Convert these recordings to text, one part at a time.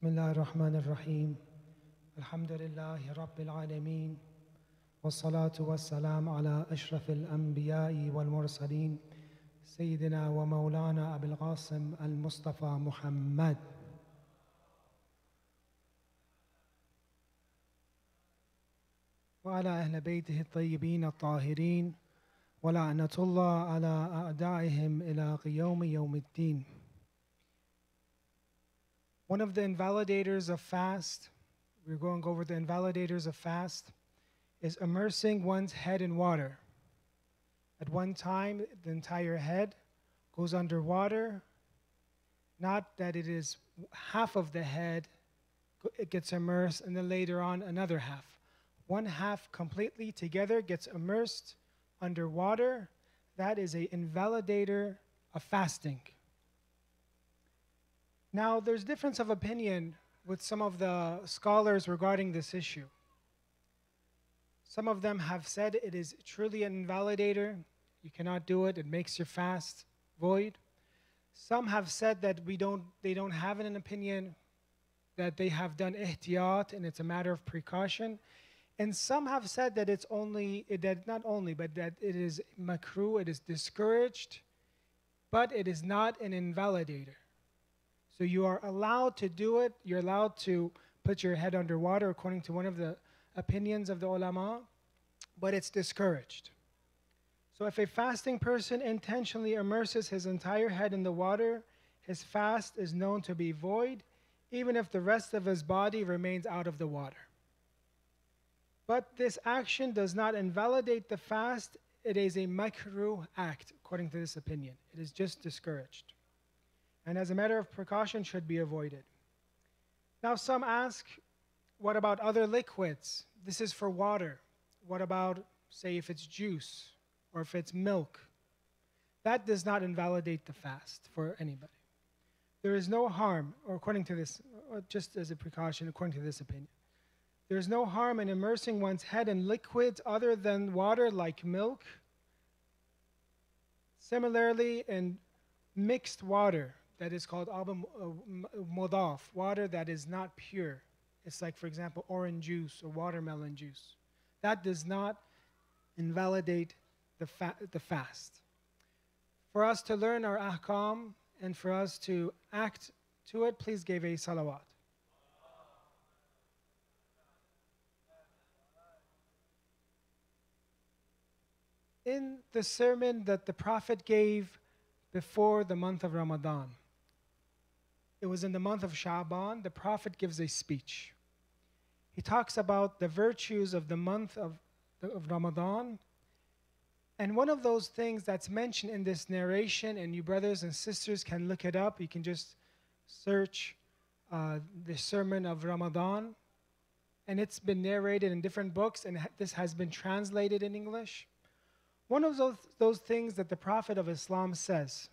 بسم الله الرحمن الرحيم الحمد لله رب العالمين والصلاة والسلام على أشرف الأنبياء والمرسلين سيدنا ومولانا أبي القاسم المصطفى محمد وعلى أهل بيته الطيبين الطاهرين ولعنة الله على أعدائهم إلى يوم الدين. One of the invalidators of fast, we're going over the invalidators of fast, is immersing one's head in water. At one time, the entire head goes under water, not that it is half of the head, it gets immersed, and then later on another half. One half completely together gets immersed under water. That is an invalidator of fasting. Now, there's difference of opinion with some of the scholars regarding this issue. Some of them have said it is truly an invalidator. You cannot do it. It makes your fast void. Some have said that they don't have an opinion, that they have done ihtiyat and it's a matter of precaution. And some have said that it's only, that not only, but that it is makruh, it is discouraged, but it is not an invalidator. So you are allowed to do it. You're allowed to put your head underwater according to one of the opinions of the ulama, but it's discouraged. So if a fasting person intentionally immerses his entire head in the water, his fast is known to be void, even if the rest of his body remains out of the water. But this action does not invalidate the fast. It is a makruh act, according to this opinion. It is just discouraged, and as a matter of precaution should be avoided. Now some ask, what about other liquids? This is for water. What about, say, if it's juice or if it's milk? That does not invalidate the fast for anybody. There is no harm, or according to this, or just as a precaution, according to this opinion, there is no harm in immersing one's head in liquids other than water like milk. Similarly, in mixed water, that is called mudaf, water that is not pure. It's like, for example, orange juice or watermelon juice. That does not invalidate the fast. For us to learn our ahkam and for us to act to it, please give a salawat. In the sermon that the Prophet gave before the month of Ramadan, it was in the month of Sha'ban, the Prophet gives a speech. He talks about the virtues of the month of Ramadan. And one of those things that's mentioned in this narration, and you brothers and sisters can look it up, you can just search the sermon of Ramadan, and it's been narrated in different books, and this has been translated in English. One of those things that the Prophet of Islam says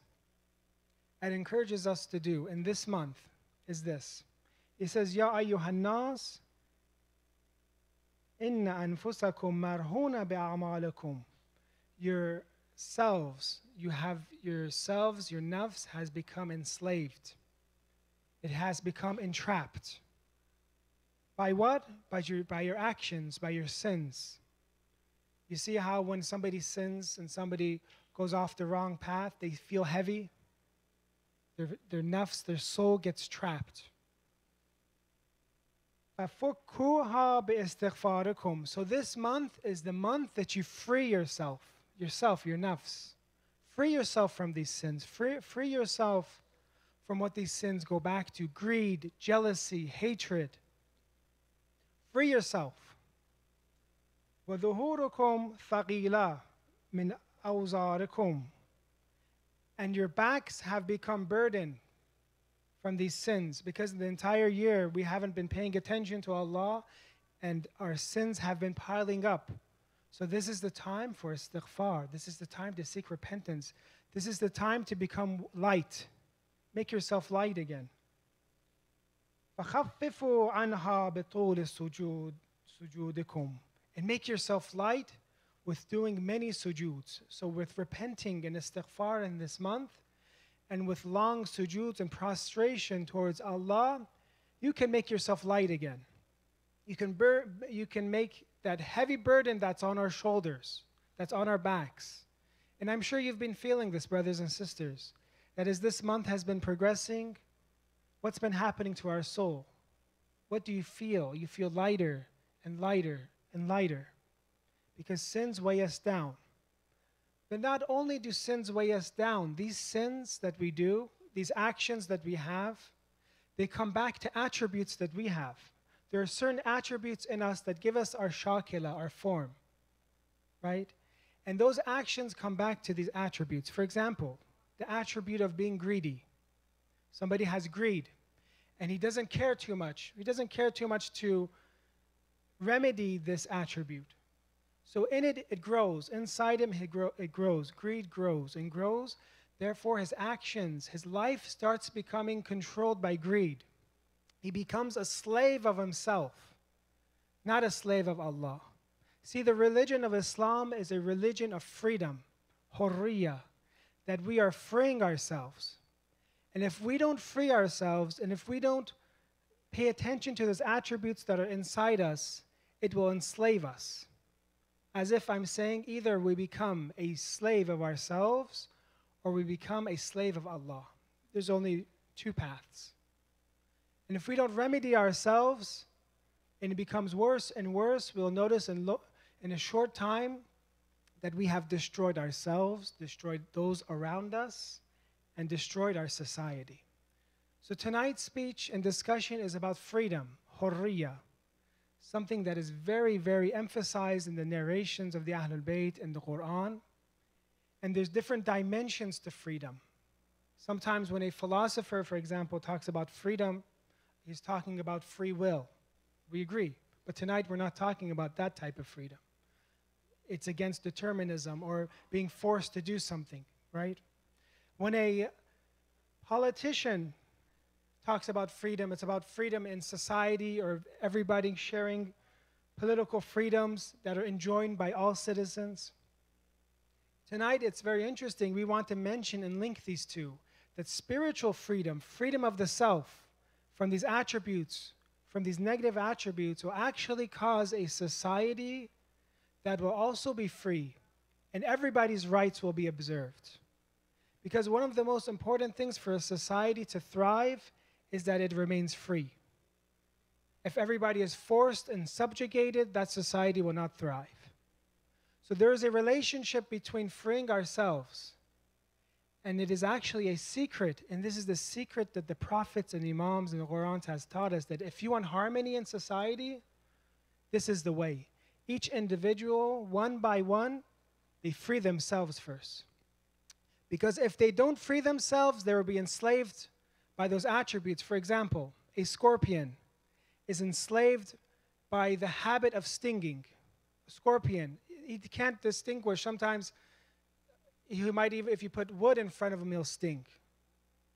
and encourages us to do in this month is this. He says, Ya ayyuhan nas, inna anfusakum marhuna bi'amalikum. Yourselves, your nafs has become enslaved. It has become entrapped. By what? By your actions, by your sins. You see how when somebody sins and somebody goes off the wrong path, they feel heavy? Their nafs, their soul gets trapped. So this month is the month that you free yourself, your nafs. Free yourself from these sins. Free yourself from what these sins go back to: greed, jealousy, hatred. Free yourself. وَظُهُورُكُمْ ثَقِيلًا مِنْ أَوْزَارِكُمْ. And your backs have become burdened from these sins, because the entire year we haven't been paying attention to Allah and our sins have been piling up. So this is the time for istighfar. This is the time to seek repentance. This is the time to become light. Make yourself light again. فَخَفِّفُوا عَنْهَا بِطُولِ سُجُودِكُمْ. And make yourself light with doing many sujoods. So with repenting and istighfar in this month, and with long sujoods and prostration towards Allah, you can make yourself light again. You can make that heavy burden that's on our shoulders, that's on our backs. And I'm sure you've been feeling this, brothers and sisters, that as this month has been progressing, what's been happening to our soul? What do you feel? You feel lighter and lighter and lighter because sins weigh us down. But not only do sins weigh us down, these sins that we do, these actions that we have, they come back to attributes that we have. There are certain attributes in us that give us our shakila, our form, right? And those actions come back to these attributes. For example, the attribute of being greedy. Somebody has greed, and he doesn't care too much. He doesn't care too much to remedy this attribute. So in it, it grows. Inside him, it grows. Greed grows and grows. Therefore, his actions, his life starts becoming controlled by greed. He becomes a slave of himself, not a slave of Allah. See, the religion of Islam is a religion of freedom, hurriya, that we are freeing ourselves. And if we don't free ourselves, and if we don't pay attention to those attributes that are inside us, it will enslave us. As if I'm saying either we become a slave of ourselves or we become a slave of Allah. There's only two paths. And if we don't remedy ourselves and it becomes worse and worse, we'll notice in a short time that we have destroyed ourselves, destroyed those around us, and destroyed our society. So tonight's speech and discussion is about freedom, hurriya, something that is very, very emphasized in the narrations of the Ahlul Bayt and the Quran. And there's different dimensions to freedom. Sometimes when a philosopher, for example, talks about freedom, he's talking about free will. We agree. But tonight we're not talking about that type of freedom. It's against determinism or being forced to do something, right? When a politician talks about freedom, it's about freedom in society or everybody sharing political freedoms that are enjoined by all citizens. Tonight, it's very interesting. We want to mention and link these two, that spiritual freedom, freedom of the self, from these attributes, from these negative attributes, will actually cause a society that will also be free, and everybody's rights will be observed. Because one of the most important things for a society to thrive is that it remains free. If everybody is forced and subjugated, that society will not thrive. So there is a relationship between freeing ourselves, and it is actually a secret, and this is the secret that the prophets and imams and the Quran has taught us, that if you want harmony in society, this is the way. Each individual, one by one, they free themselves first. Because if they don't free themselves, they will be enslaved by those attributes. For example, a scorpion is enslaved by the habit of stinging. A scorpion, he can't distinguish. Sometimes he might even, if you put wood in front of him, he'll sting.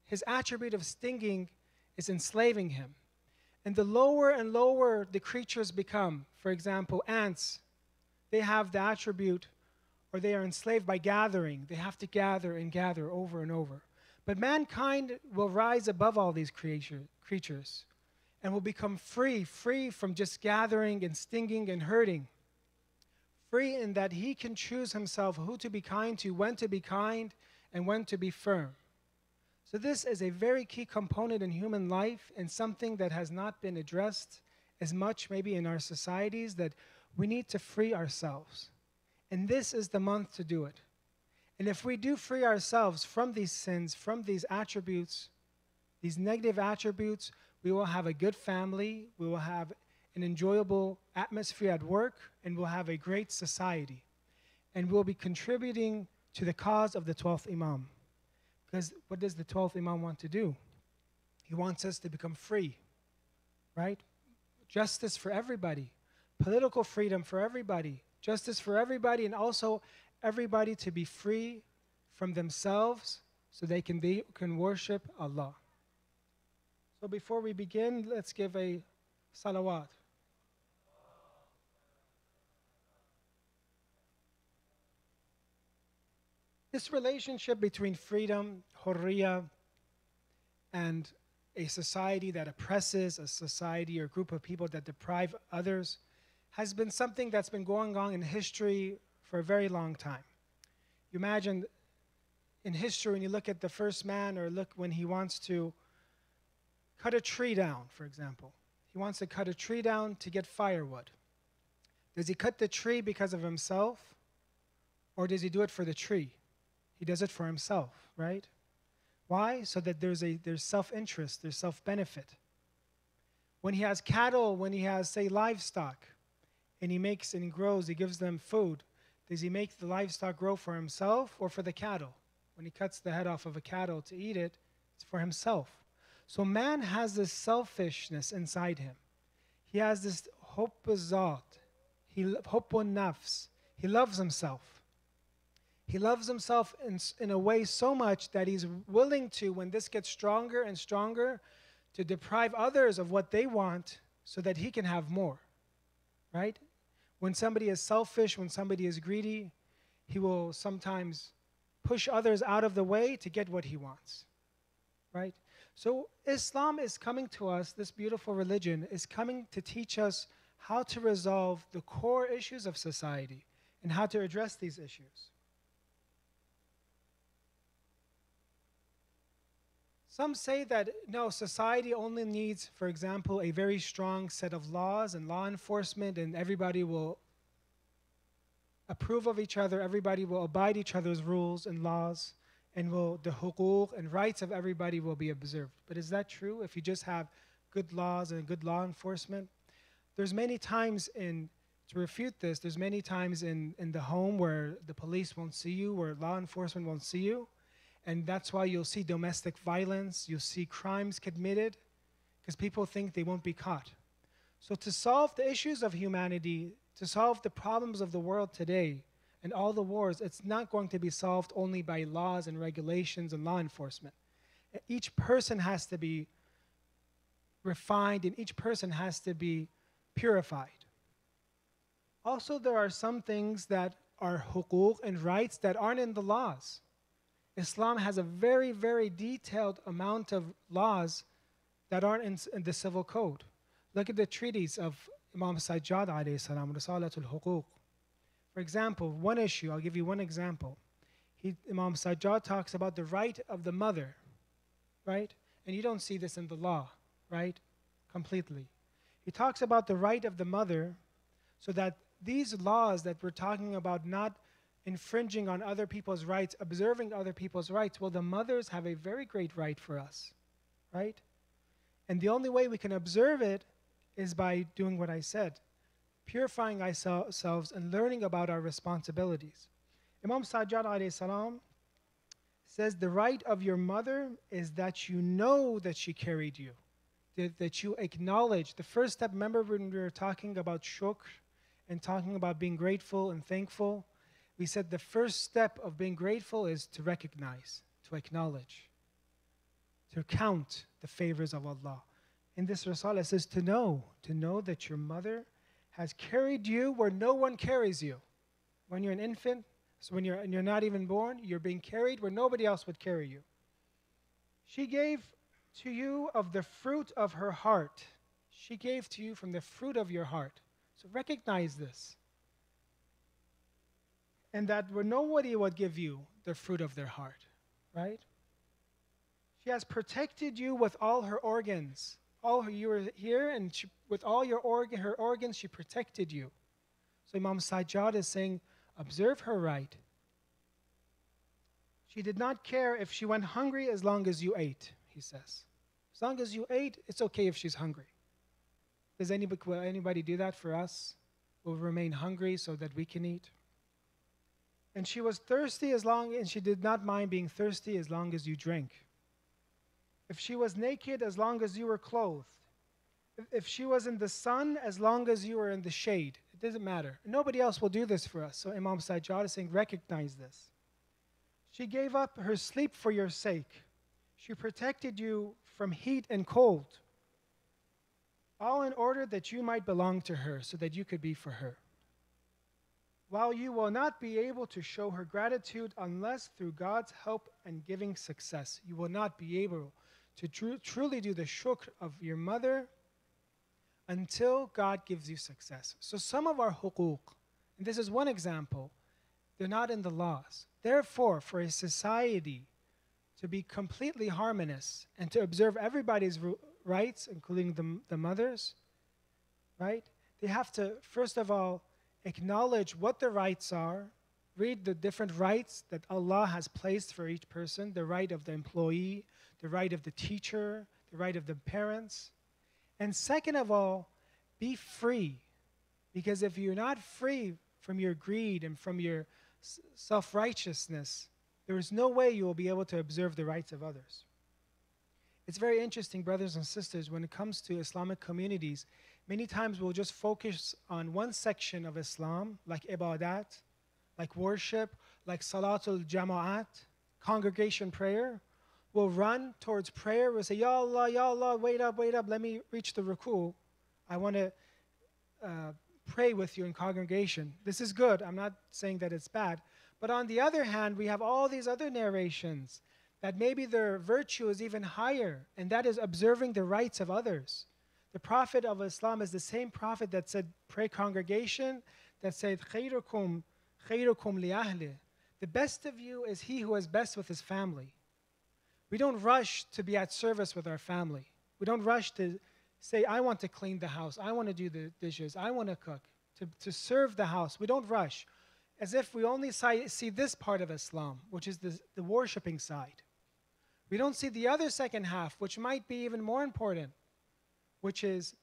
His attribute of stinging is enslaving him. And the lower and lower the creatures become, for example, ants, they have the attribute, or they are enslaved by gathering. They have to gather and gather over and over. But mankind will rise above all these creatures and will become free from just gathering and stinging and hurting. Free in that he can choose himself who to be kind to, when to be kind, and when to be firm. So this is a very key component in human life, and something that has not been addressed as much maybe in our societies, that we need to free ourselves. And this is the month to do it. And if we do free ourselves from these sins, from these attributes, these negative attributes, we will have a good family, we will have an enjoyable atmosphere at work, and we'll have a great society. And we'll be contributing to the cause of the 12th Imam. Because what does the 12th Imam want to do? He wants us to become free, right? Justice for everybody, political freedom for everybody, justice for everybody, and also everybody to be free from themselves so they can worship Allah. So before we begin, let's give a salawat. This relationship between freedom, hurriya, and a society that oppresses, a society or group of people that deprive others, has been something that's been going on in history for a very long time. You imagine in history, when you look at the first man, or look when he wants to cut a tree down, for example. He wants to cut a tree down to get firewood. Does he cut the tree because of himself, or does he do it for the tree? He does it for himself, right? Why? So that there's self-interest, there's self-benefit. When he has cattle, when he has, say, livestock, and he makes and he grows, he gives them food, does he make the livestock grow for himself or for the cattle? When he cuts the head off of a cattle to eat it, it's for himself. So man has this selfishness inside him. He has this hubb-zat, hubbun nafs. He loves himself. He loves himself in a way so much that he's willing to, when this gets stronger and stronger, to deprive others of what they want so that he can have more, right? When somebody is selfish, when somebody is greedy, he will sometimes push others out of the way to get what he wants, right? So Islam is coming to us, this beautiful religion is coming to teach us how to resolve the core issues of society and how to address these issues. Some say that, no, society only needs, for example, a very strong set of laws and law enforcement, and everybody will approve of each other, everybody will abide each other's rules and laws, and the huquq and rights of everybody will be observed. But is that true? If you just have good laws and good law enforcement? There's many times to refute this, there's many times in the home where the police won't see you, where law enforcement won't see you. And that's why you'll see domestic violence, you'll see crimes committed, because people think they won't be caught. So to solve the issues of humanity, to solve the problems of the world today, and all the wars, it's not going to be solved only by laws and regulations and law enforcement. Each person has to be refined, and each person has to be purified. Also, there are some things that are huquq and rights that aren't in the laws. Islam has a very, very detailed amount of laws that aren't in the civil code. Look at the treatise of Imam Sayyid alayhi salam, Risalatul Huquq. For example, one issue, I'll give you one example. Imam Sayyid talks about the right of the mother, right? And you don't see this in the law, right? Completely. He talks about the right of the mother so that these laws that we're talking about not infringing on other people's rights, observing other people's rights, well, the mothers have a very great right for us, right? And the only way we can observe it is by doing what I said, purifying ourselves and learning about our responsibilities. Imam Sajjad alayhi salam says the right of your mother is that you know that she carried you, that you acknowledge. The first step, remember when we were talking about shukr and talking about being grateful and thankful? We said the first step of being grateful is to recognize, to acknowledge, to count the favors of Allah. In this Risala it says to know that your mother has carried you where no one carries you. When you're an infant, so when you're not even born, you're being carried where nobody else would carry you. She gave to you of the fruit of her heart. She gave to you from the fruit of your heart. So recognize this. And that where nobody would give you the fruit of their heart, right? She has protected you with all her organs. You were here, and with all her organs, she protected you. So Imam Sajjad is saying, observe her right. She did not care if she went hungry as long as you ate, he says. As long as you ate, it's okay if she's hungry. Will anybody do that for us? We'll remain hungry so that we can eat. And she was thirsty and she did not mind being thirsty as long as you drank. If she was naked, as long as you were clothed. If she was in the sun, as long as you were in the shade. It doesn't matter. Nobody else will do this for us. So Imam Sajjad is saying, recognize this. She gave up her sleep for your sake. She protected you from heat and cold. All in order that you might belong to her, so that you could be for her. While you will not be able to show her gratitude unless through God's help and giving success. You will not be able to truly do the shukr of your mother until God gives you success. So some of our huquq, and this is one example, they're not in the laws. Therefore, for a society to be completely harmonious and to observe everybody's rights, including the mothers, right? They have to, first of all, acknowledge what the rights are, read the different rights that Allah has placed for each person, the right of the employee, the right of the teacher, the right of the parents. And second of all, be free. Because if you're not free from your greed and from your self-righteousness, there is no way you will be able to observe the rights of others. It's very interesting, brothers and sisters, when it comes to Islamic communities, many times we'll just focus on one section of Islam, like ibadat, like worship, like salatul jama'at, congregation prayer. We'll run towards prayer. We'll say, Ya Allah, wait up, let me reach the ruku'. I want to pray with you in congregation. This is good. I'm not saying that it's bad. But on the other hand, we have all these other narrations that maybe their virtue is even higher, and that is observing the rights of others. The Prophet of Islam is the same Prophet that said, pray congregation, that said, khayrukum li ahli. The best of you is he who is best with his family. We don't rush to be at service with our family. We don't rush to say, I want to clean the house, I want to do the dishes, I want to cook, to serve the house. We don't rush, as if we only see this part of Islam, which is the worshiping side. We don't see the other second half, which might be even more important, which is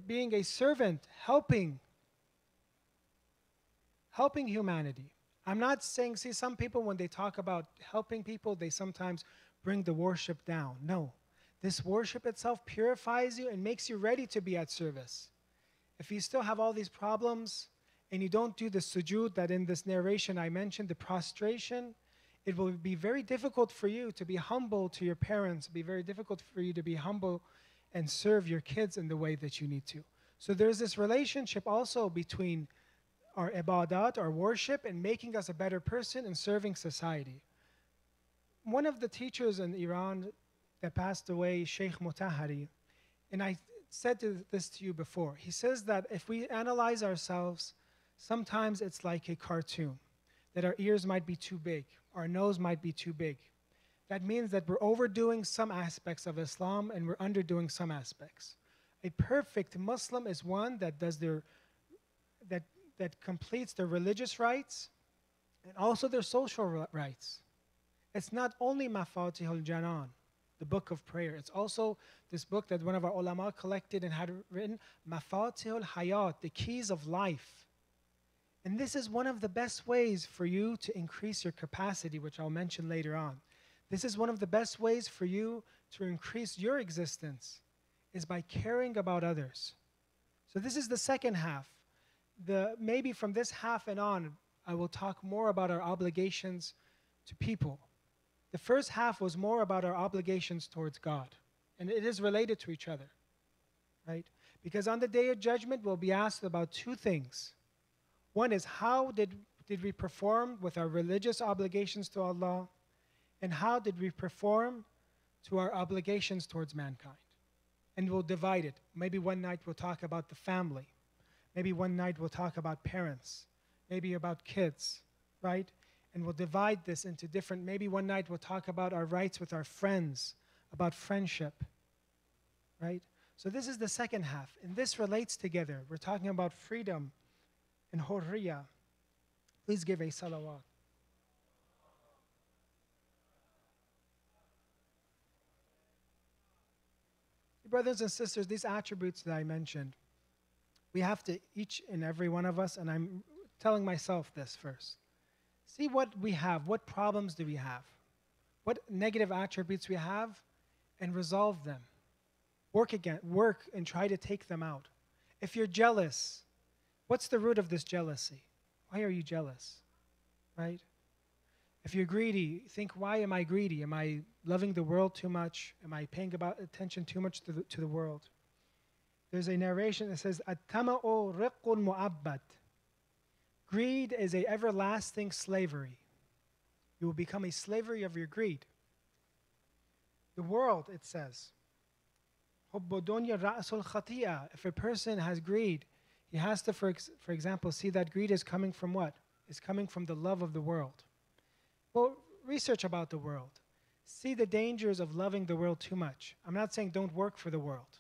being a servant, helping humanity. I'm not saying, see, some people, when they talk about helping people, they sometimes bring the worship down. No. This worship itself purifies you and makes you ready to be at service. If you still have all these problems and you don't do the sujood that in this narration I mentioned, the prostration, it will be very difficult for you to be humble to your parents. It will be very difficult for you to be humble and serve your kids in the way that you need to. So there's this relationship also between our ibadat, our worship, and making us a better person and serving society. One of the teachers in Iran that passed away, Sheikh Mutahari, and I said this to you before. He says that if we analyze ourselves, sometimes it's like a cartoon, that our ears might be too big, our nose might be too big. That means that we're overdoing some aspects of Islam and we're underdoing some aspects. A perfect Muslim is one that does that completes their religious rights and also their social rights. It's not only Mafatihul Janan, the book of prayer. It's also this book that one of our ulama collected and had written, Mafatihul Hayat, the keys of life. And this is one of the best ways for you to increase your capacity, which I'll mention later on. This is one of the best ways for you to increase your existence, is by caring about others. So this is the second half. Maybe from this half and on, I will talk more about our obligations to people. The first half was more about our obligations towards God, and it is related to each other, right? Because on the Day of Judgment, we'll be asked about two things. One is, how did we perform with our religious obligations to Allah, and how did we perform to our obligations towards mankind? And we'll divide it. Maybe one night we'll talk about the family. Maybe one night we'll talk about parents. Maybe about kids, right? And we'll divide this into different, maybe one night we'll talk about our rights with our friends, about friendship, right? So this is the second half, and this relates together. We're talking about freedom and hurriya. Please give a salawat. Brothers and sisters, these attributes that I mentioned, we have to, each and every one of us, and I'm telling myself this first, see what we have, what problems do we have, what negative attributes we have, and resolve them. Work and try to take them out. If you're jealous, what's the root of this jealousy? Why are you jealous, right? If you're greedy, think, why am I greedy? Am I loving the world too much? Am I paying attention too much to the world? There's a narration that says, "At-tama'u riqqun mu'abbad." Greed is an everlasting slavery. You will become a slavery of your greed. The world, it says, حُبُّ الدُّنْيَا رَأْسُ الْخَطِيئَةِ. If a person has greed, he has to, for example, see that greed is coming from what? It's coming from the love of the world. Well, research about the world. See the dangers of loving the world too much. I'm not saying don't work for the world.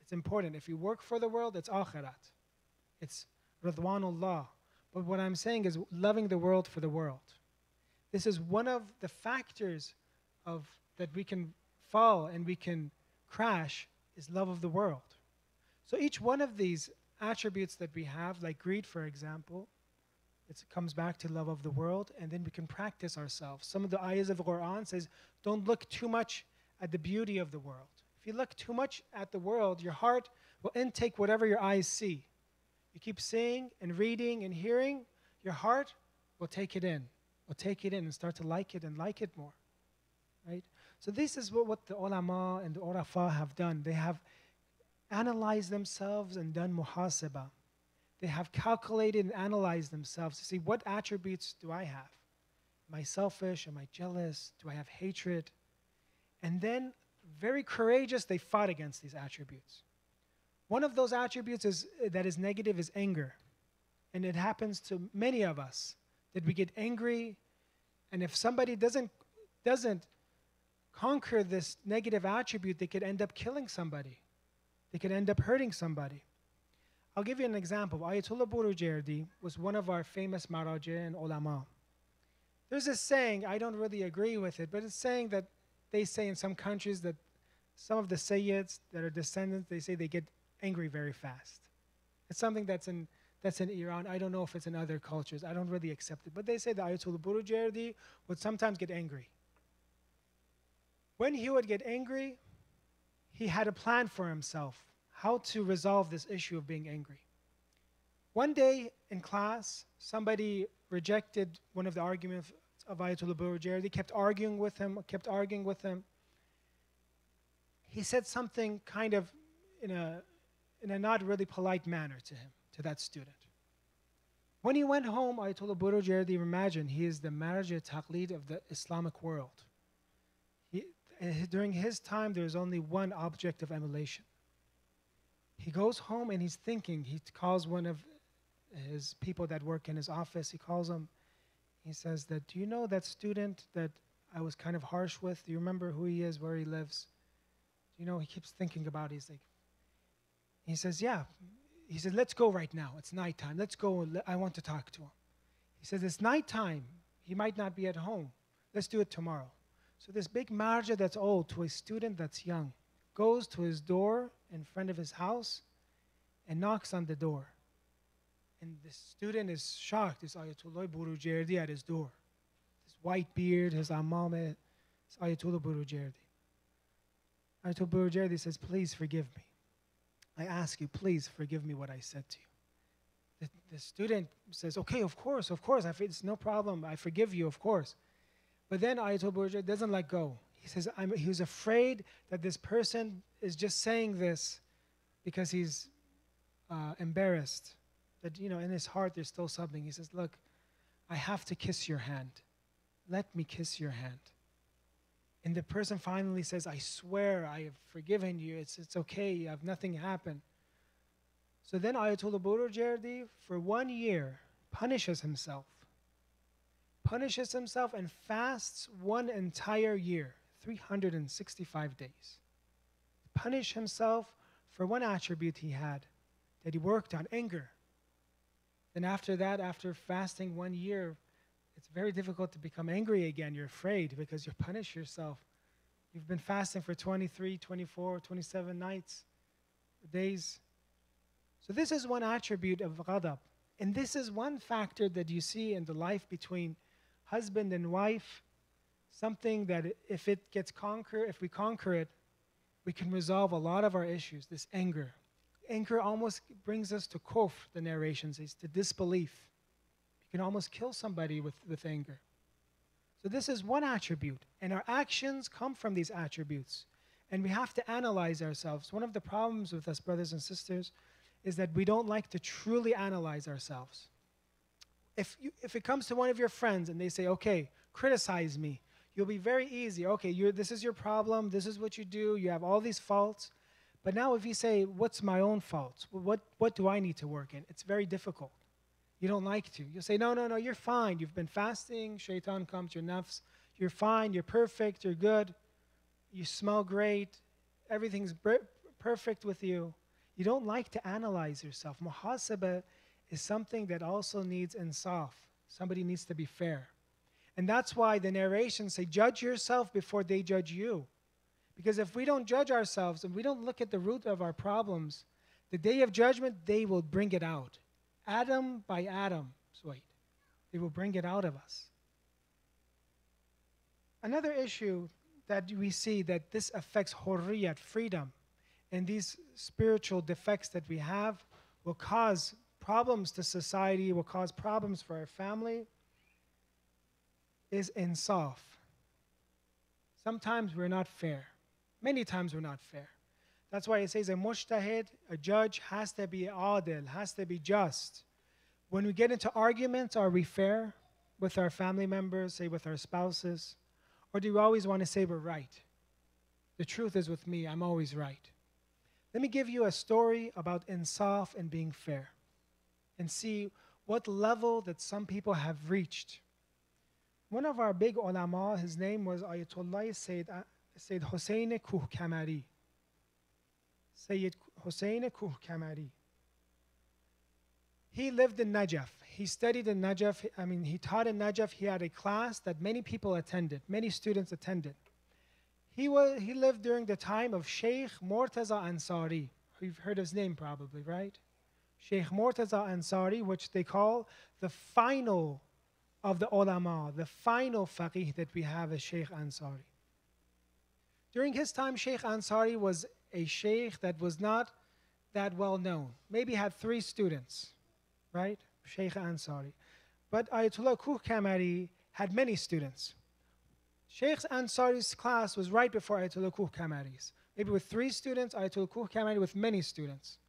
It's important. If you work for the world, it's akhirat. It's Ridwanullah. But what I'm saying is loving the world for the world. This is one of the factors of that we can fall and we can crash is love of the world. So each one of these attributes that we have, like greed, for example, it comes back to love of the world, and then we can practice ourselves. Some of the ayahs of the Quran says, don't look too much at the beauty of the world. If you look too much at the world, your heart will intake whatever your eyes see. You keep seeing and reading and hearing, your heart will take it in. Will take it in and start to like it and like it more. Right? So this is what the ulama and the urafa have done. They have analyzed themselves and done muhasabah. They have calculated and analyzed themselves to see what attributes do I have. Am I selfish? Am I jealous? Do I have hatred? And then, very courageous, they fought against these attributes. One of those attributes that is negative is anger. And it happens to many of us that we get angry, and if somebody doesn't conquer this negative attribute, they could end up killing somebody. They could end up hurting somebody. I'll give you an example. Ayatollah Burujerdi was one of our famous maraji and ulama. There's a saying, I don't really agree with it, but it's saying that they say in some countries that some of the Sayyids that are descendants, they say they get angry very fast. It's something that's in Iran. I don't know if it's in other cultures. I don't really accept it. But they say that Ayatollah Burujerdi would sometimes get angry. When he would get angry, he had a plan for himself, how to resolve this issue of being angry. One day in class, somebody rejected one of the arguments of Ayatollah Burujerdi, kept arguing with him. He said something kind of in a not really polite manner to him, to that student. When he went home, Ayatollah Burujerdi, imagine, he is the marja taqlid of the Islamic world. During his time, there was only one object of emulation. He goes home and he's thinking. He calls one of his people that work in his office. He calls him. He says that, do you know that student that I was kind of harsh with? Do you remember who he is, where he lives? Do you know, he keeps thinking about it. He says, yeah. He says, let's go right now. It's nighttime. Let's go. I want to talk to him. He says, it's nighttime. He might not be at home. Let's do it tomorrow. So this big marja that's old to a student that's young goes to his door in front of his house and knocks on the door. And the student is shocked. It's Ayatollah Burujerdi at his door. His white beard, his amame, it's Ayatollah Burujerdi. Ayatollah Burujerdi says, please forgive me. I ask you, please forgive me what I said to you. The student says, okay, of course, it's no problem. I forgive you, of course. But then Ayatollah Burujerdi doesn't let go. He says, he was afraid that this person is just saying this because he's embarrassed. That, in his heart there's still something. He says, look, I have to kiss your hand. Let me kiss your hand. And the person finally says, I swear I have forgiven you. It's okay. Nothing happened. So then Ayatollah Burujerdi, for 1 year, punishes himself and fasts 1 entire year, 365 days. Punish himself for one attribute he had that he worked on, anger. Then after that, after fasting 1 year, it's very difficult to become angry again. You're afraid because you punish yourself. You've been fasting for 23, 24, 27 nights, days. So this is one attribute of ghadab. And this is one factor that you see in the life between husband and wife, something that if we conquer it, we can resolve a lot of our issues, this anger. Anger almost brings us to kufr, the narration says, to disbelief. You can almost kill somebody with anger. So this is one attribute, and our actions come from these attributes. And we have to analyze ourselves. One of the problems with us, brothers and sisters, is that we don't like to truly analyze ourselves. If it comes to one of your friends and they say, okay, criticize me, You'll be very easy. Okay, this is your problem. This is what you do. You have all these faults. But now if you say, what's my own faults? What do I need to work in? It's very difficult. You don't like to. You'll say, no, no, no, you're fine. You've been fasting. Shaitan comes to your nafs. You're fine. You're perfect. You're good. You smell great. Everything's perfect with you. You don't like to analyze yourself. Muhasabah is something that also needs insaf. Somebody needs to be fair. And that's why the narrations say, judge yourself before they judge you. Because if we don't judge ourselves and we don't look at the root of our problems, the day of judgment, they will bring it out. Atom by atom, Sayyid. They will bring it out of us. Another issue that we see that this affects hurriyat, freedom, and these spiritual defects that we have will cause problems to society, will cause problems for our family, is insaf. Sometimes we're not fair. Many times we're not fair. That's why it says a mujtahid, a judge, has to be adil, has to be just. When we get into arguments, are we fair with our family members, say with our spouses? Or do we always want to say we're right? The truth is with me, I'm always right. Let me give you a story about insaf and being fair and see what level that some people have reached. One of our big ulama, his name was Ayatollah Sayyid Hussein Kuh-Kamari. Sayyid Hussein Kuh-Kamari. He lived in Najaf. He studied in Najaf. He taught in Najaf. He had a class that many people attended, many students attended. He lived during the time of Sheikh Murtaza Ansari. You've heard his name probably, right? Sheikh Murtaza Ansari, which they call the final of the ulama, the final faqih that we have is Sheikh Ansari. During his time, Sheikh Ansari was a sheikh that was not that well known. Maybe had 3 students, right? Sheikh Ansari. But Ayatollah Kuh-Kamari had many students. Sheikh Ansari's class was right before Ayatollah Kuh-Kamari's. Maybe with 3 students, Ayatollah Kuh-Kamari with many students.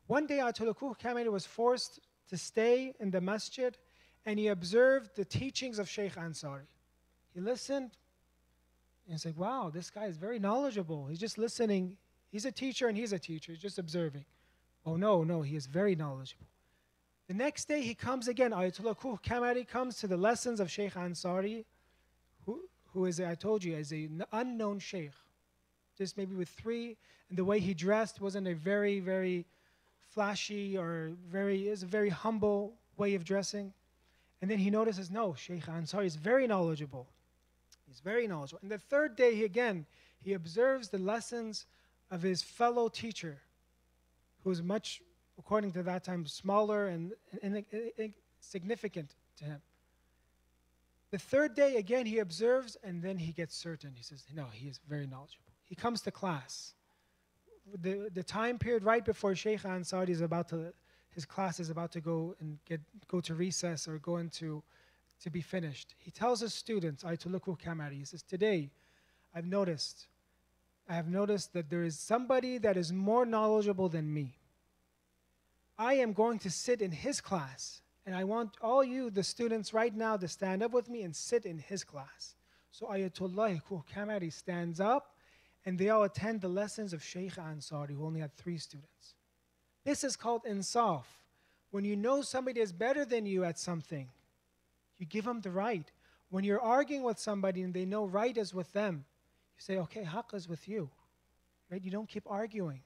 One day, Ayatollah Kuh-Kamari was forced to stay in the masjid, and he observed the teachings of Sheikh Ansari. He listened, and he's like, wow, this guy is very knowledgeable. He's just listening. He's a teacher, and he's a teacher. He's just observing. Oh, no, he is very knowledgeable. The next day, he comes again. Ayatollah Kuh-Kamari comes to the lessons of Sheikh Ansari, who is, I told you, is an unknown sheikh. Just maybe with 3, and the way he dressed wasn't a very, very flashy or is a very humble way of dressing. And then he notices, no, Sheikh Ansari is very knowledgeable. He's very knowledgeable. And the 3rd day, he observes the lessons of his fellow teacher, who was much, according to that time, smaller and insignificant to him. The 3rd day, again, he observes, and then he gets certain. He says, no, he is very knowledgeable. He comes to class. The time period right before Sheikh Ansari is his class is about to go to recess or go into to be finished. He tells his students, Ayatollah Kuh-Kamari, he says, today I have noticed that there is somebody that is more knowledgeable than me. I am going to sit in his class, and I want all you, the students, right now to stand up with me and sit in his class. So Ayatollah Kuh-Kamari stands up, and they all attend the lessons of Sheikh Ansari, who only had 3 students. This is called insaf. When you know somebody is better than you at something, you give them the right. When you're arguing with somebody and they know right is with them, you say, okay, haqq is with you. Right? You don't keep arguing.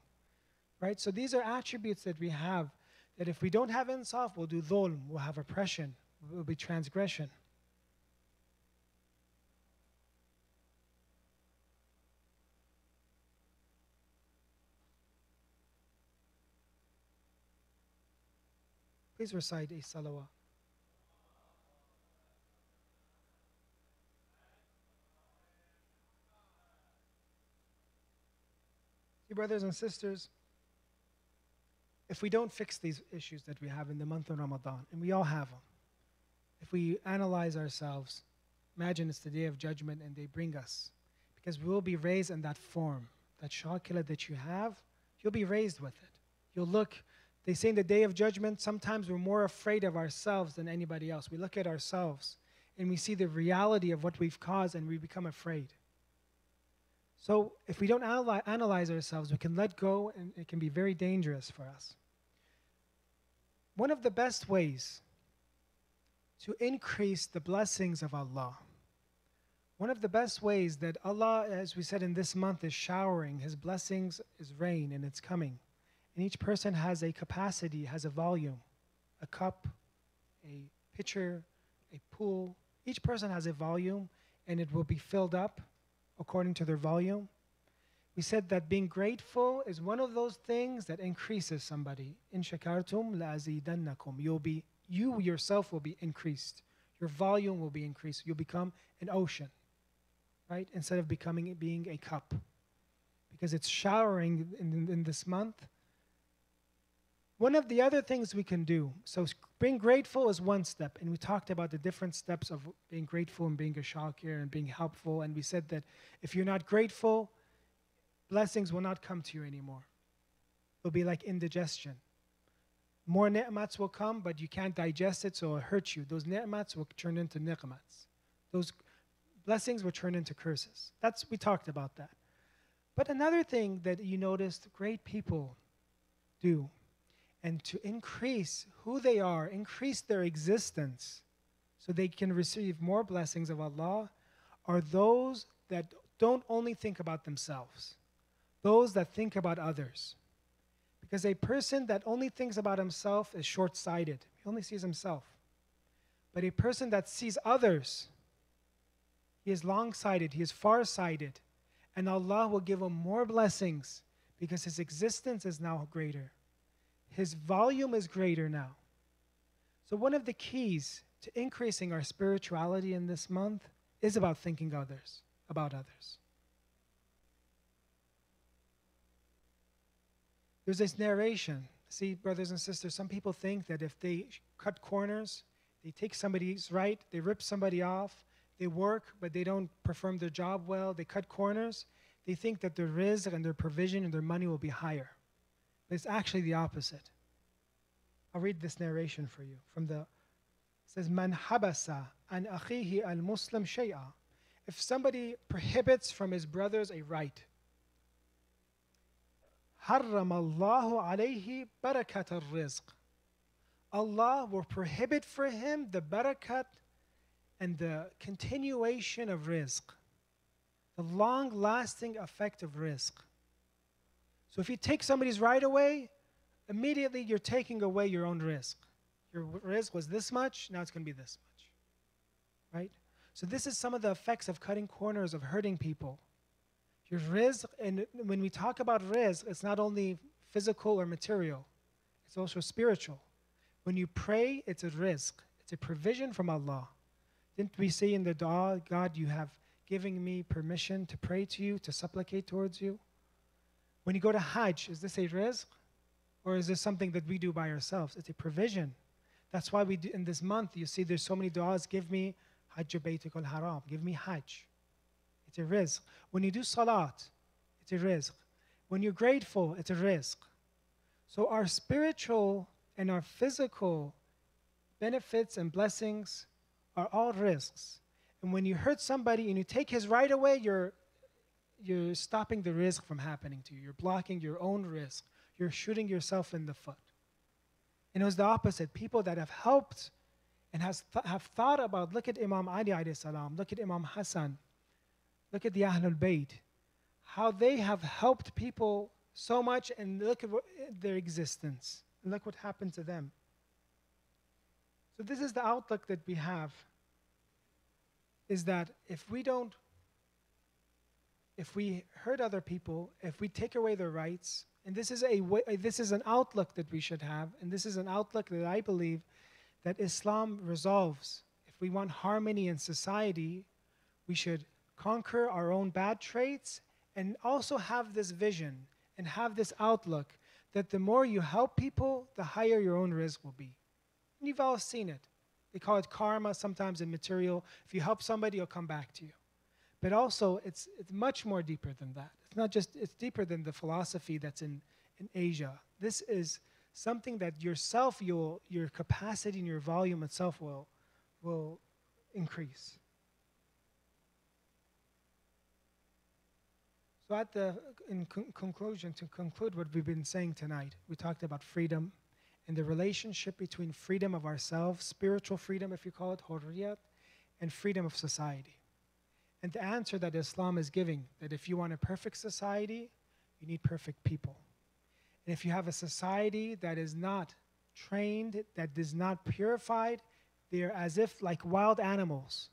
Right? So these are attributes that we have, that if we don't have insaf, we'll do dhulm, we'll have oppression, we'll be transgression. Please recite a salawat. See, brothers and sisters, if we don't fix these issues that we have in the month of Ramadan, and we all have them, if we analyze ourselves, imagine it's the day of judgment and they bring us, because we will be raised in that form, that shakila that you have, you'll be raised with it. You'll look. They say in the day of judgment, sometimes we're more afraid of ourselves than anybody else. We look at ourselves and we see the reality of what we've caused and we become afraid. So if we don't analyze ourselves, we can let go and it can be very dangerous for us. One of the best ways to increase the blessings of Allah, one of the best ways that Allah, as we said in this month, is showering His blessings, is rain, and it's coming. And each person has a capacity, has a volume, a cup, a pitcher, a pool. Each person has a volume, and it will be filled up according to their volume. We said that being grateful is one of those things that increases somebody. In shakartum la'azidannakum. You yourself will be increased. Your volume will be increased. You'll become an ocean, right? Instead of being a cup. Because it's showering in this month. One of the other things we can do, so being grateful is one step, and we talked about the different steps of being grateful and being a shakir and being helpful, and we said that if you're not grateful, blessings will not come to you anymore. It'll be like indigestion. More ni'mats will come, but you can't digest it, so it hurts you. Those ni'mats will turn into niqmats. Those blessings will turn into curses. We talked about that. But another thing that you noticed great people do, and to increase who they are, increase their existence so they can receive more blessings of Allah, are those that don't only think about themselves, those that think about others. Because a person that only thinks about himself is short-sighted. He only sees himself. But a person that sees others, he is long-sighted, he is far-sighted, and Allah will give him more blessings because his existence is now greater. His volume is greater now. So one of the keys to increasing our spirituality in this month is about thinking about others. There's this narration. See, brothers and sisters, some people think that if they cut corners, they take somebody's right, they rip somebody off, they work, but they don't perform their job well, they cut corners, they think that their rizq and their provision and their money will be higher. But it's actually the opposite. I'll read this narration for you. It says, Man habasa an akhihi al-Muslim shay'a. If somebody prohibits from his brothers a right, حرم الله عليه بركة الرزق. Allah will prohibit for him the barakat and the continuation of rizq, the long-lasting effect of rizq. So if you take somebody's right away, immediately you're taking away your own rizq. Your rizq was this much, now it's going to be this much. Right? So this is some of the effects of cutting corners, of hurting people. Your rizq, and when we talk about rizq, it's not only physical or material, it's also spiritual. When you pray, it's a rizq. It's a provision from Allah. Didn't we say in the dua, God, you have given me permission to pray to you, to supplicate towards you? When you go to Hajj, is this a rizq? Or is this something that we do by ourselves? It's a provision. That's why we do, in this month, you see there's so many du'as, give me Hajj Baytik al-Haram, give me Hajj. It's a rizq. When you do salat, it's a rizq. When you're grateful, it's a rizq. So our spiritual and our physical benefits and blessings are all rizqs. And when you hurt somebody and you take his right away, you're stopping the rizq from happening to you. You're blocking your own rizq. You're shooting yourself in the foot. And it was the opposite. People that have helped and have thought about, look at Imam Ali alayhi salam, look at Imam Hassan, look at the Ahlul Bayt, how they have helped people so much, and look at their existence. And look what happened to them. So this is the outlook that we have, is that if we hurt other people, if we take away their rights, and this is an outlook that we should have, and this is an outlook that I believe that Islam resolves. If we want harmony in society, we should conquer our own bad traits and also have this vision and have this outlook that the more you help people, the higher your own rizq will be. And you've all seen it. They call it karma sometimes in material. If you help somebody, it'll come back to you. But also, it's much more deeper than that. It's not just, it's deeper than the philosophy that's in Asia. This is something that yourself, your capacity and your volume itself will increase. So conclusion, to conclude what we've been saying tonight, we talked about freedom and the relationship between freedom of ourselves, spiritual freedom, if you call it, hurriyat, and freedom of society. And the answer that Islam is giving, that if you want a perfect society, you need perfect people. And if you have a society that is not trained, that is not purified, they're as if like wild animals,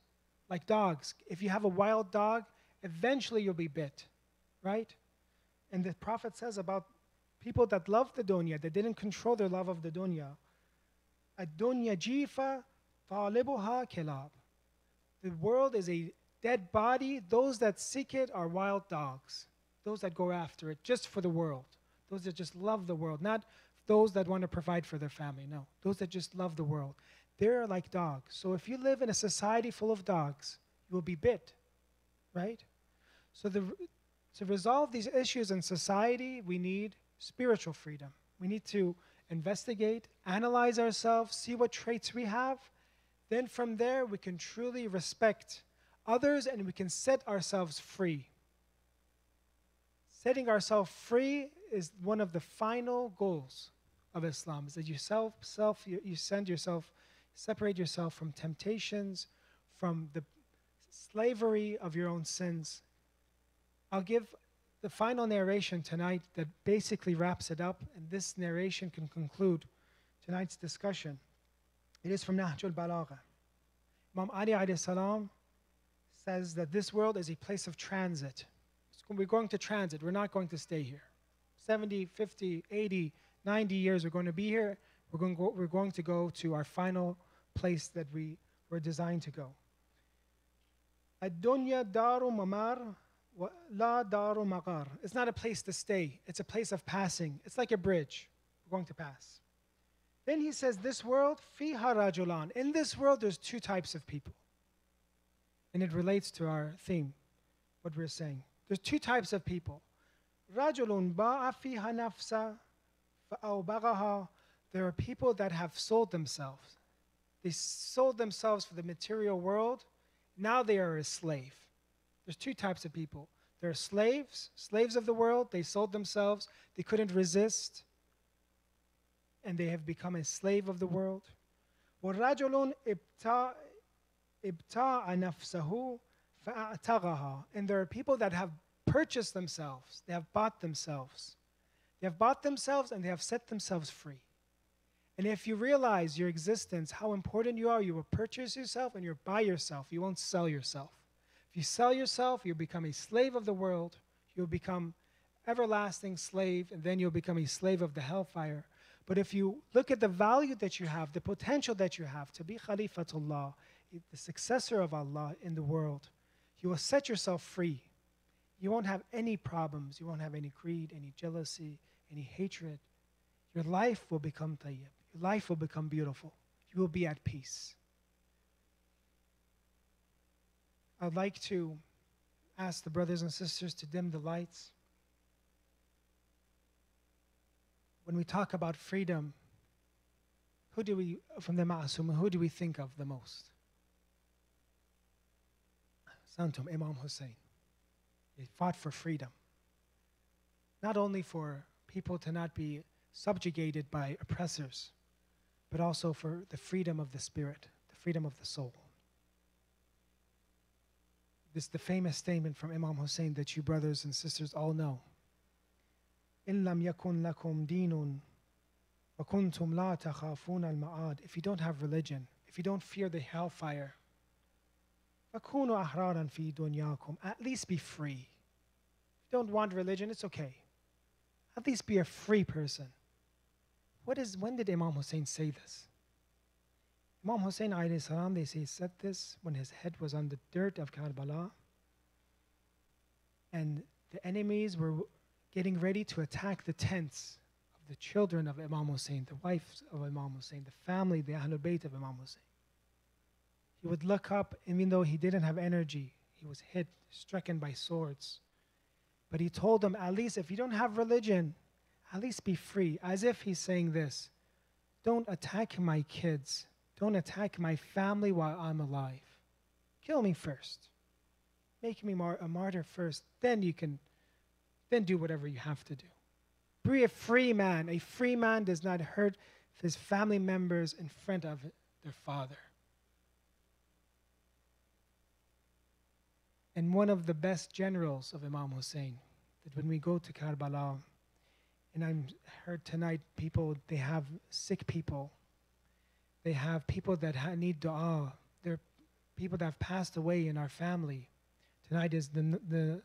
like dogs. If you have a wild dog, eventually you'll be bit, right? And the Prophet says about people that love the dunya, that didn't control their love of the dunya, ad-dunya jifa talibuha kilab. The world is a dead body. Those that seek it are wild dogs. Those that go after it just for the world. Those that just love the world. Not those that want to provide for their family. No. Those that just love the world. They're like dogs. So if you live in a society full of dogs, you will be bit. Right? So to resolve these issues in society, we need spiritual freedom. We need to investigate, analyze ourselves, see what traits we have. Then from there, we can truly respect others and we can set ourselves free. Setting ourselves free is one of the final goals of Islam, is that you separate yourself from temptations, from the slavery of your own sins. I'll give the final narration tonight that basically wraps it up, and this narration can conclude tonight's discussion. It is from Nahjul Balagha. Imam Ali alayhi salam says that this world is a place of transit. We're going to transit. We're not going to stay here. 70, 50, 80, 90 years we're going to be here. We're going to go to our final place that we were designed to go. Ad-dunya daru mamar wa la daru maqar. It's not a place to stay. It's a place of passing. It's like a bridge. We're going to pass. Then he says, this world, fiha rajulan. In this world, there's two types of people. And it relates to our theme, what we're saying. There's two types of people. رَجُلٌ بَاعَ فِيهَا نَفْسَ فَأَوْبَغَهَا. There are people that have sold themselves. They sold themselves for the material world. Now they are a slave. There's two types of people. There are slaves of the world. They sold themselves. They couldn't resist. And they have become a slave of the world. وَرَجُلٌ إِبْتَاعَ نَفْسَهُ فَأَعْتَغَهَا. And there are people that have purchased themselves. They have bought themselves. They have bought themselves and they have set themselves free. And if you realize your existence, how important you are, you will purchase yourself and you'll buy yourself. You won't sell yourself. If you sell yourself, you'll become a slave of the world. You'll become everlasting slave, and then you'll become a slave of the hellfire. But if you look at the value that you have, the potential that you have to be Khalifatullah, the successor of Allah in the world, you will set yourself free. You won't have any problems. You won't have any greed, any jealousy, any hatred. Your life will become tayyib. Your life will become beautiful. You will be at peace. I'd like to ask the brothers and sisters to dim the lights. When we talk about freedom, from the Ma'asum, who do we think of the most? Santum, Imam Hussein. He fought for freedom. Not only for people to not be subjugated by oppressors, but also for the freedom of the spirit, the freedom of the soul. This is the famous statement from Imam Hussein that you brothers and sisters all know. إِن لَمْ يَكُنْ لَكُمْ دِينٌ وَكُنْتُمْ لَا تَخَافُونَ الْمَعَادِ. If you don't have religion, if you don't fear the hellfire, فَكُونُوا أَحْرَارًا فِي دُنْيَاكُمْ. At least be free. If you don't want religion, it's okay. At least be a free person. When did Imam Hussein say this? Imam Hussein alayhi salam, they say, said this when his head was on the dirt of Karbala, and the enemies were getting ready to attack the tents of the children of Imam Hussein, the wives of Imam Hussein, the family, the Ahlul Bayt of Imam Hussein. He would look up, even though he didn't have energy, he was hit, stricken by swords. But he told them, at least if you don't have religion, at least be free. As if he's saying this, don't attack my kids. Don't attack my family while I'm alive. Kill me first. Make me a martyr first. Then you can, then do whatever you have to do. Be a free man. A free man does not hurt his family members in front of their father. And one of the best generals of Imam Hussein, that when we go to Karbala, and I heard tonight people, they have sick people. They have people that need dua. There are people that have passed away in our family. Tonight is the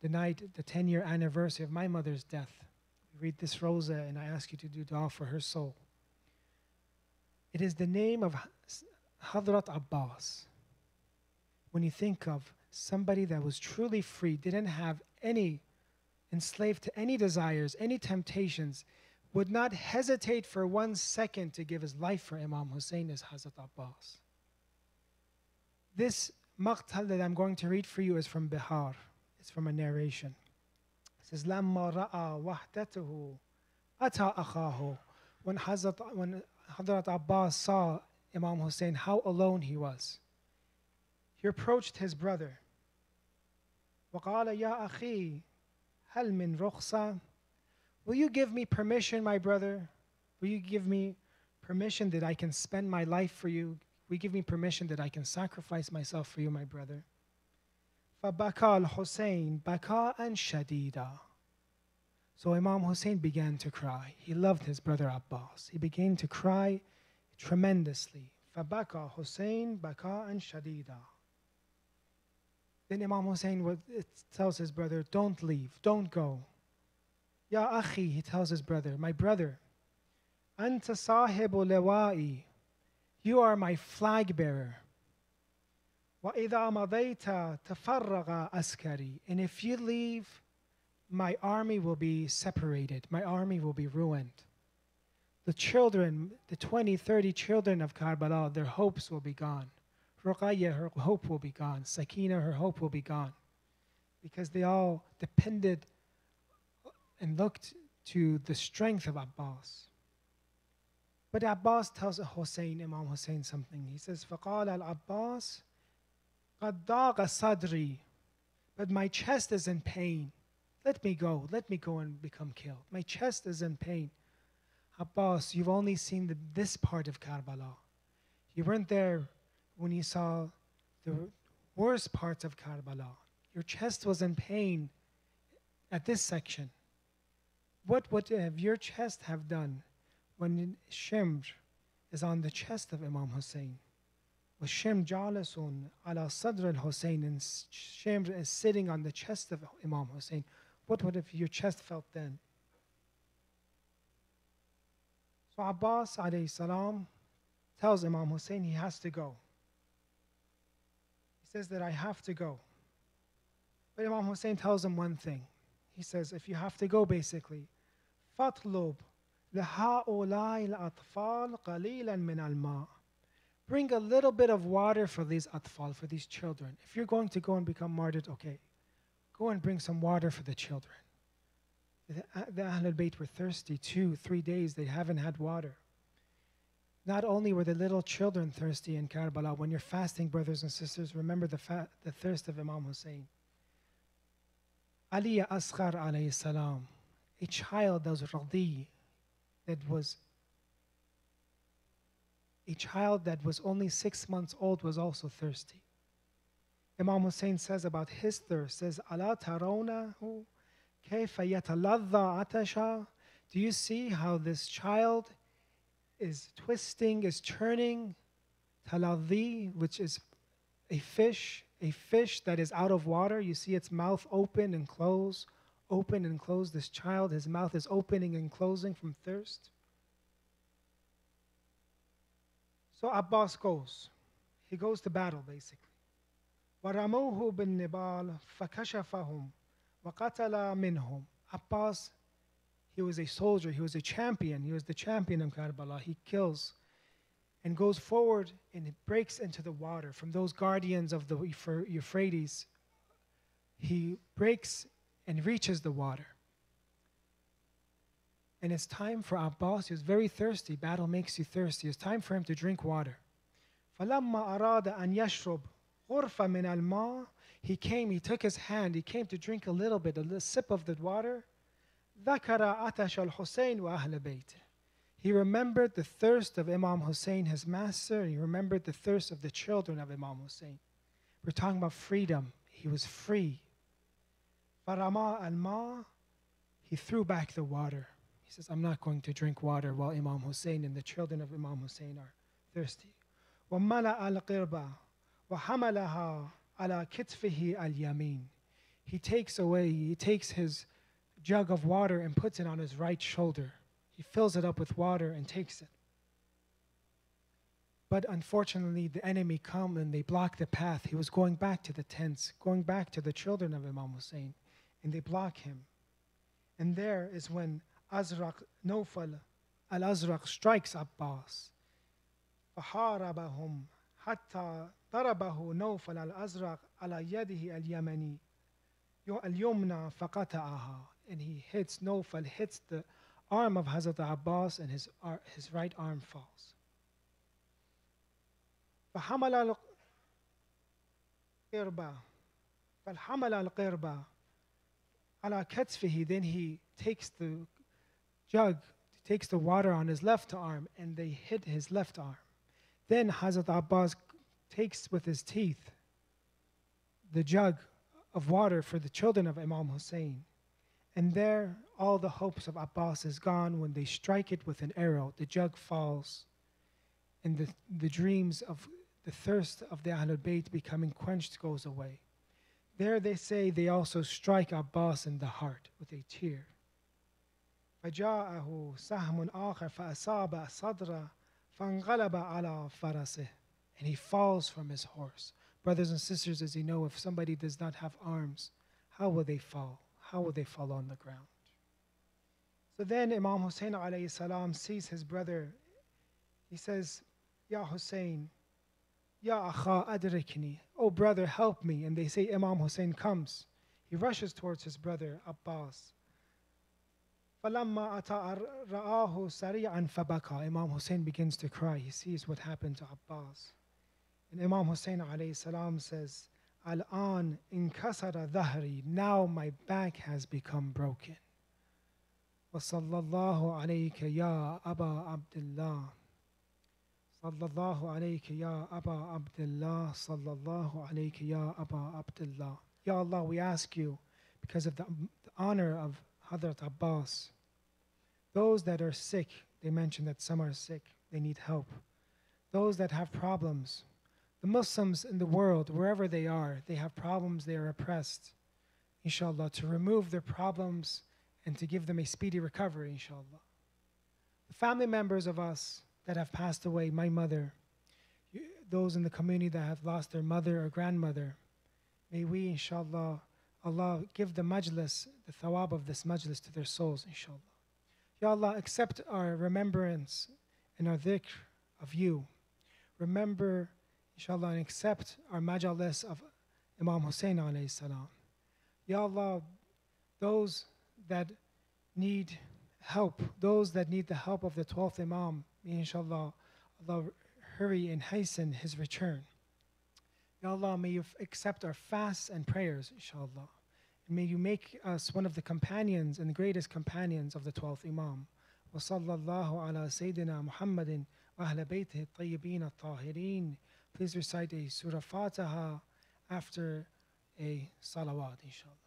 night, the 10-year anniversary of my mother's death. We read this rosa, and I ask you to do dua for her soul. It is the name of Hadrat Abbas. When you think of somebody that was truly free, didn't have any, enslaved to any desires, any temptations, would not hesitate for 1 second to give his life for Imam Hussein, is Hazrat Abbas. This maqtal that I'm going to read for you is from Bihar. It's from a narration. It says, لَمَّا رَأَى وَحْدَتُهُ أَتَى أَخَاهُ. When Hazrat Abbas saw Imam Hussein, how alone he was, he approached his brother. وَقَالَ يَا أَخِي هَلْ مِنْ رُخْصَةٍ. Will you give me permission, my brother? Will you give me permission that I can spend my life for you? Will you give me permission that I can sacrifice myself for you, my brother? فَبَكَى الْحُسَيْنِ بَكَاءً شَدِيدًا. So Imam Hussein began to cry. He loved his brother Abbas. He began to cry tremendously. فَبَكَى حُسَيْنِ بَكَاءً شَدِيدًا. Then Imam Hussein tells his brother, don't leave, don't go. Ya akhi, he tells his brother, my brother, anta sahibu liwa'i, you are my flag bearer. Wa idha madayta tafarraga askari, and if you leave, my army will be separated, my army will be ruined. The children, the 20, 30 children of Karbala, their hopes will be gone. Ruqayya, her hope will be gone. Sakina, her hope will be gone. Because they all depended and looked to the strength of Abbas. But Abbas tells Hussein, Imam Hussein, something. He says, فَقَالَ الْعَبَّاسِ قَدْ ضَاقَ صَدْرِي. But my chest is in pain. Let me go and become killed. My chest is in pain. Abbas, you've only seen this part of Karbala. You weren't there when you saw the worst parts of Karbala. Your chest was in pain at this section. What would your chest have done when Shimr is on the chest of Imam Hussein? وَالشِّمْ جَالَسٌ عَلَى صَدْرِ الْحُسَيْنِ, and Shimr is sitting on the chest of Imam Hussein. What would have your chest felt then? So Abbas alayhi salam tells Imam Hussein he has to go. He says that I have to go. But Imam Hussein tells him one thing. He says, if you have to go, basically, فَاطْلُبْ لِهَؤُلَاءِ الْأَطْفَالِ قَلِيلًا مِنَ الْمَاءِ. Bring a little bit of water for these atfal, for these children. If you're going to go and become martyred, okay, go and bring some water for the children. The Ahlul Bayt were thirsty 2-3 days. They haven't had water. Not only were the little children thirsty in Karbala, when you're fasting, brothers and sisters, remember the thirst of Imam Hussein. Ali Asghar alayhi salam, a child that was radi, a child that was only 6 months old, was also thirsty. Imam Hussein says about his thirst, says, Ala tarawnahu kayfa yataladha atasha. Do you see how this child is twisting, is turning? Taladhi, which is a fish that is out of water. You see its mouth open and close, open and close. This child, his mouth is opening and closing from thirst. So Abbas goes. He goes to battle, basically. وَرَمُوهُ بِالنِّبَالِ فَكَشَفَهُمْ وَقَتَلَ مِنْهُمْ. Abbas, he was a soldier, he was a champion, he was the champion of Karbala. He kills and goes forward and it breaks into the water from those guardians of the Euphrates. He breaks and reaches the water. And it's time for Abbas. He was very thirsty. Battle makes you thirsty. It's time for him to drink water. فَلَمَّا أَرَادَ أَنْ يَشْرُبْ غرفة من الماء. He came, he took his hand, he came to drink a little bit, a little sip of the water. ذكر عطش الحسين وأهل بيته. He remembered the thirst of Imam Hussein, his master, and he remembered the thirst of the children of Imam Hussein. We're talking about freedom. He was free. فرما الماء. He threw back the water. He says, I'm not going to drink water while Imam Hussein and the children of Imam Hussein are thirsty. وملأ القربة وحملها على كتفه اليمين. He takes his jug of water and puts it on his right shoulder. He fills it up with water and takes it. But unfortunately, the enemy come and they block the path. He was going back to the tents, going back to the children of Imam Hussein, and they block him. And there is when Nawfal al-Azraq strikes Abbas. فحاربهم حتى ضربه نوفل الأزرق على يده اليمنى فقطعها. And he hits the arm of Hazrat Abbas, and his right arm falls. فحمل القربة على كتفه. Then he takes the jug, takes the water on his left arm, and they hit his left arm. Then Hazrat Abbas takes with his teeth the jug of water for the children of Imam Hussein. And there, all the hopes of Abbas is gone. When they strike it with an arrow, the jug falls. And the dreams of the thirst of the Ahlul Bayt becoming quenched goes away. There they say they also strike Abbas in the heart with a tear. فجاءه سهم آخر فأصاب صدره فانقلب على فرسه. And he falls from his horse. Brothers and sisters, as you know, if somebody does not have arms, how will they fall? How will they fall on the ground? So then Imam Hussein alayhi salam sees his brother. He says, Ya Hussein, Ya akha adrikni. Oh brother, help me. And they say Imam Hussein comes. He rushes towards his brother Abbas. فَلَمَّا أَتَى رَآهُ سَرِيعًا فَبَكَى. Imam Hussein begins to cry. He sees what happened to Abbas. And Imam Hussein alayhi salam says, Al-an inkasara dhahri. Now my back has become broken. وَصَلَّى اللَّهُ عَلَيْكَ يَا أَبَا عَبْدِ اللَّهِ. صلى الله عليك يا أبا عبد الله. صلى الله عليك يا أبا عبد الله. Ya Allah, we ask you, because of the honor of Hazrat Abbas, those that are sick, they mention that some are sick, they need help. Those that have problems, the Muslims in the world, wherever they are, they have problems, they are oppressed. Inshallah, to remove their problems and to give them a speedy recovery, inshallah. The family members of us that have passed away, my mother, those in the community that have lost their mother or grandmother, may we, inshallah, Allah give the majlis, the thawab of this majlis to their souls, inshallah. Ya Allah, accept our remembrance and our dhikr of you. Remember, inshallah, and accept our majalis of Imam Hussein alayhi salam. Ya Allah, those that need help, those that need the help of the 12th Imam, may inshallah, Allah hurry and hasten his return. Ya Allah, may you accept our fasts and prayers, inshallah. And may you make us one of the companions and the greatest companions of the 12th Imam. Wa sallallahu ala Sayyidina Muhammadin wa ahla baytihi at-tayyibin at-tahirin. Please recite a Surah Fatiha after a salawat, inshallah.